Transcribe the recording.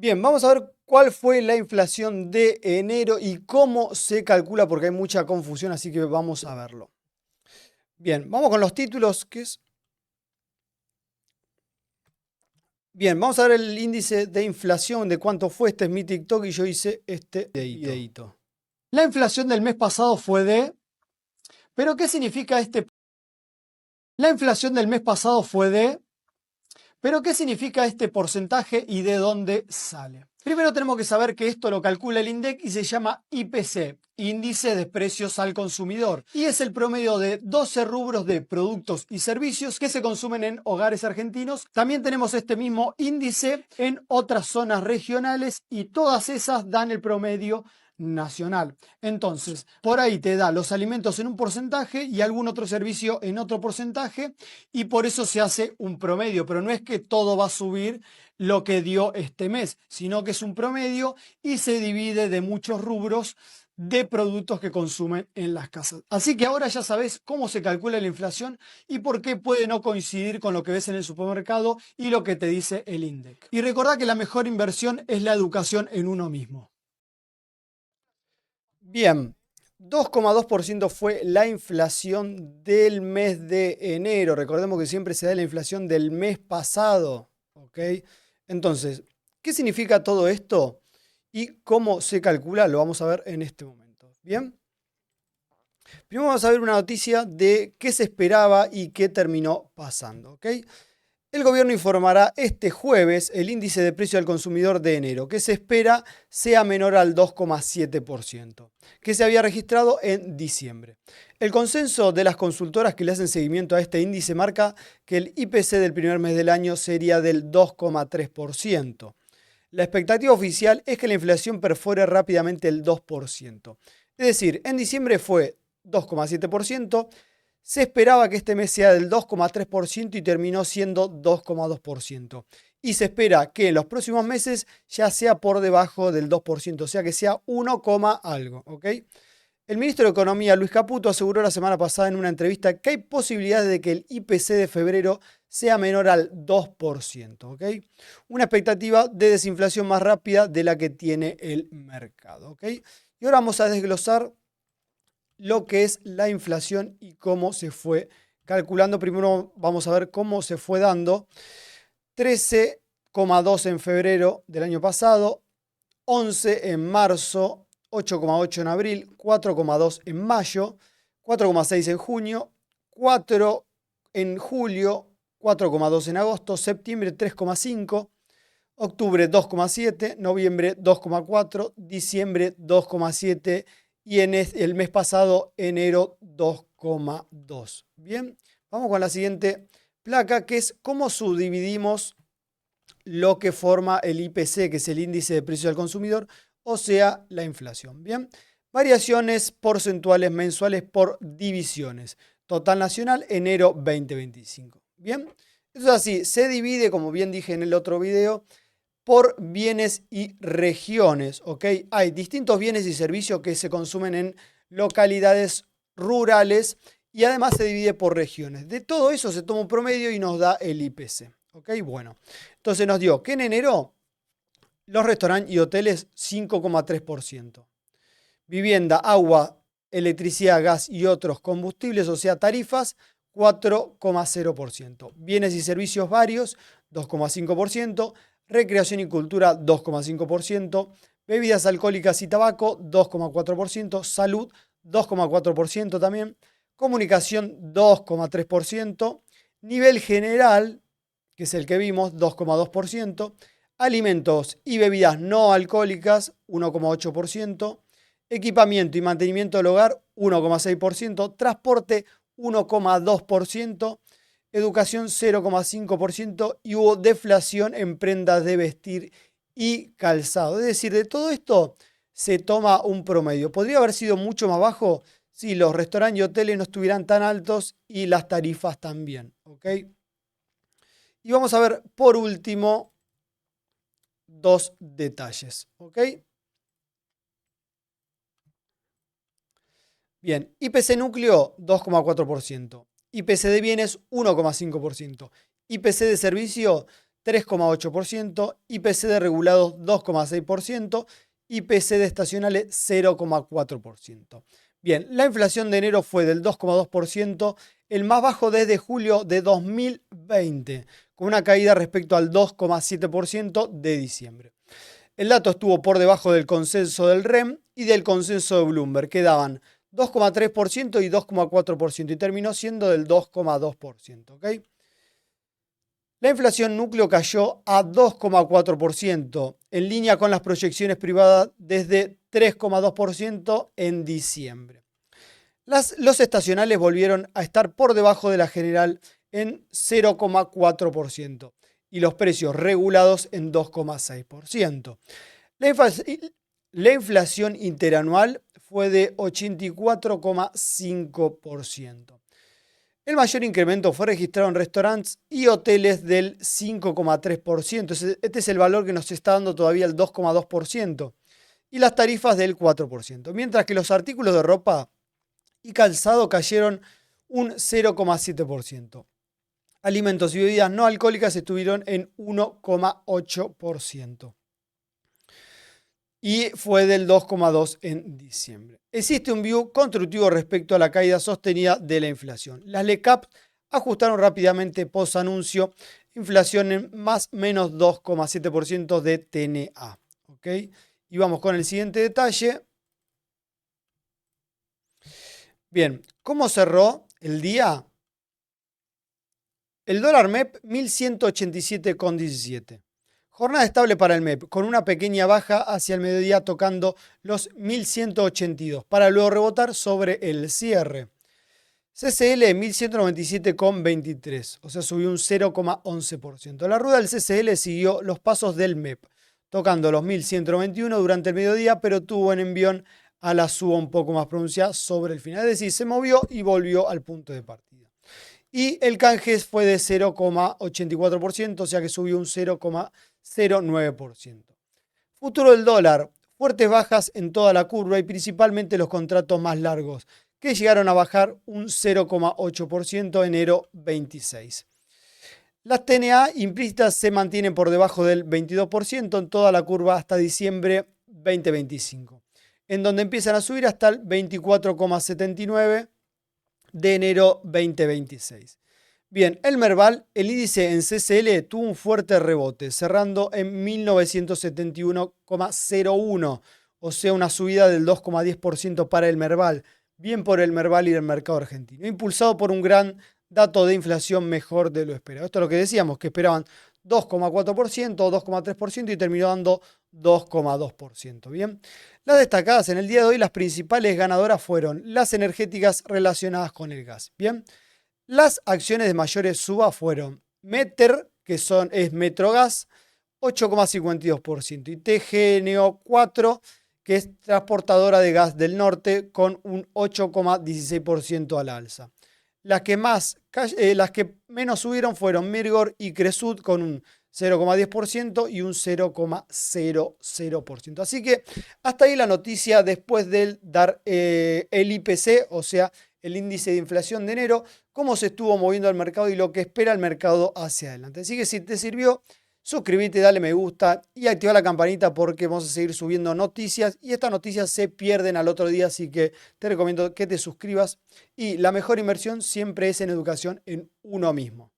Bien, vamos a ver cuál fue la inflación de enero y cómo se calcula, porque hay mucha confusión, así que vamos a verlo. Bien, vamos con los títulos, que es... Bien, vamos a ver el índice de inflación, de cuánto fue. Este es mi TikTok y yo hice este videito. La inflación del mes pasado fue de... ¿Pero qué significa este? La inflación del mes pasado fue de... ¿Pero qué significa este porcentaje y de dónde sale? Primero tenemos que saber que esto lo calcula el INDEC y se llama IPC, Índice de Precios al Consumidor, y es el promedio de 12 rubros de productos y servicios que se consumen en hogares argentinos. También tenemos este mismo índice en otras zonas regionales y todas esas dan el promedio nacional. Entonces, por ahí te da los alimentos en un porcentaje y algún otro servicio en otro porcentaje, y por eso se hace un promedio, pero no es que todo va a subir lo que dio este mes, sino que es un promedio y se divide de muchos rubros de productos que consumen en las casas. Así que ahora ya sabes cómo se calcula la inflación y por qué puede no coincidir con lo que ves en el supermercado y lo que te dice el INDEC. Y recordá que la mejor inversión es la educación en uno mismo. Bien, 2,2% fue la inflación del mes de enero. Recordemos que siempre se da la inflación del mes pasado. ¿Ok? Entonces, ¿qué significa todo esto? Y cómo se calcula, lo vamos a ver en este momento. Bien. Primero vamos a ver una noticia de qué se esperaba y qué terminó pasando. ¿Ok? El gobierno informará este jueves el índice de precio al consumidor de enero, que se espera sea menor al 2,7%, que se había registrado en diciembre. El consenso de las consultoras que le hacen seguimiento a este índice marca que el IPC del primer mes del año sería del 2,3%. La expectativa oficial es que la inflación perfore rápidamente el 2%. Es decir, en diciembre fue 2,7%. Se esperaba que este mes sea del 2,3% y terminó siendo 2,2%. Y se espera que en los próximos meses ya sea por debajo del 2%, o sea que sea 1, algo. ¿Ok? El ministro de Economía, Luis Caputo, aseguró la semana pasada en una entrevista que hay posibilidades de que el IPC de febrero sea menor al 2%. ¿Ok? Una expectativa de desinflación más rápida de la que tiene el mercado. ¿Ok? Y ahora vamos a desglosar lo que es la inflación y cómo se fue calculando. Primero vamos a ver cómo se fue dando. 13,2 en febrero del año pasado, 11 en marzo, 8,8 en abril, 4,2 en mayo, 4,6 en junio, 4 en julio, 4,2 en agosto, septiembre 3,5, octubre 2,7, noviembre 2,4, diciembre 2,7 y en el mes pasado, enero, 2,2. Bien, vamos con la siguiente placa, que es cómo subdividimos lo que forma el IPC, que es el índice de precio al consumidor, o sea, la inflación. Bien, variaciones porcentuales mensuales por divisiones. Total nacional, enero 2025. Bien, eso es así, se divide, como bien dije en el otro video, por bienes y regiones, ¿ok? Hay distintos bienes y servicios que se consumen en localidades rurales y además se divide por regiones. De todo eso se toma un promedio y nos da el IPC, ¿ok? Bueno, entonces nos dio que en enero los restaurantes y hoteles 5,3%. Vivienda, agua, electricidad, gas y otros combustibles, o sea, tarifas, 4,0%. Bienes y servicios varios, 2,5%. Recreación y cultura, 2,5%. Bebidas alcohólicas y tabaco, 2,4%. Salud, 2,4% también. Comunicación, 2,3%. Nivel general, que es el que vimos, 2,2%. Alimentos y bebidas no alcohólicas, 1,8%. Equipamiento y mantenimiento del hogar, 1,6%. Transporte, 1,2%. Educación, 0,5%. Y hubo deflación en prendas de vestir y calzado. Es decir, de todo esto se toma un promedio. ¿Podría haber sido mucho más bajo si los restaurantes y hoteles no estuvieran tan altos y las tarifas también? ¿Ok? Y vamos a ver, por último, dos detalles. ¿Ok? Bien, IPC núcleo 2,4%, IPC de bienes 1,5%, IPC de servicio 3,8%, IPC de regulados 2,6%, IPC de estacionales 0,4%. Bien, la inflación de enero fue del 2,2%, el más bajo desde julio de 2020, con una caída respecto al 2,7% de diciembre. El dato estuvo por debajo del consenso del REM y del consenso de Bloomberg, que daban 2,3% y 2,4%, y terminó siendo del 2,2%. ¿Okay? La inflación núcleo cayó a 2,4%, en línea con las proyecciones privadas desde 3,2% en diciembre. Los estacionales volvieron a estar por debajo de la general en 0,4% y los precios regulados en 2,6%. La inflación interanual fue de 84,5%. El mayor incremento fue registrado en restaurantes y hoteles del 5,3%. Este es el valor que nos está dando todavía el 2,2%. Y las tarifas del 4%. Mientras que los artículos de ropa y calzado cayeron un 0,7%. Alimentos y bebidas no alcohólicas estuvieron en 1,8%. Y fue del 2,2% en diciembre. Existe un view constructivo respecto a la caída sostenida de la inflación. Las LECAP ajustaron rápidamente post anuncio, inflación en más menos 2,7% de TNA. ¿Okay? Y vamos con el siguiente detalle. Bien, ¿cómo cerró el día? El dólar MEP 1187,17. Jornada estable para el MEP, con una pequeña baja hacia el mediodía tocando los 1182, para luego rebotar sobre el cierre. CCL 1197,23, o sea, subió un 0,11%. La rueda del CCL siguió los pasos del MEP, tocando los 1191 durante el mediodía, pero tuvo en envión a la suba un poco más pronunciada sobre el final. Es decir, se movió y volvió al punto de partida. Y el canje fue de 0,84%, o sea que subió un 0,09%. Futuro del dólar. Fuertes bajas en toda la curva y principalmente los contratos más largos, que llegaron a bajar un 0,8% enero 26. Las TNA implícitas se mantienen por debajo del 22% en toda la curva hasta diciembre 2025, en donde empiezan a subir hasta el 24,79% de enero 2026. Bien, el Merval, el índice en CCL tuvo un fuerte rebote, cerrando en 1971,01, o sea, una subida del 2,10% para el Merval. Bien por el Merval y el mercado argentino, impulsado por un gran dato de inflación mejor de lo esperado. Esto es lo que decíamos, que esperaban 2,4% o 2,3% y terminó dando 2,2%. Bien, las destacadas en el día de hoy, las principales ganadoras fueron las energéticas relacionadas con el gas. Bien, las acciones de mayores suba fueron Meter, que es Metrogas, 8,52%, y TGNO 4, que es transportadora de gas del norte, con un 8,16% a la alza. Las que menos subieron fueron Mirgor y Cresud, con un 0,10% y un 0,00%. Así que hasta ahí la noticia después de dar el IPC, o sea, el índice de inflación de enero, cómo se estuvo moviendo el mercado y lo que espera el mercado hacia adelante. Así que si te sirvió, suscríbete, dale me gusta y activa la campanita porque vamos a seguir subiendo noticias y estas noticias se pierden al otro día, así que te recomiendo que te suscribas y la mejor inversión siempre es en educación en uno mismo.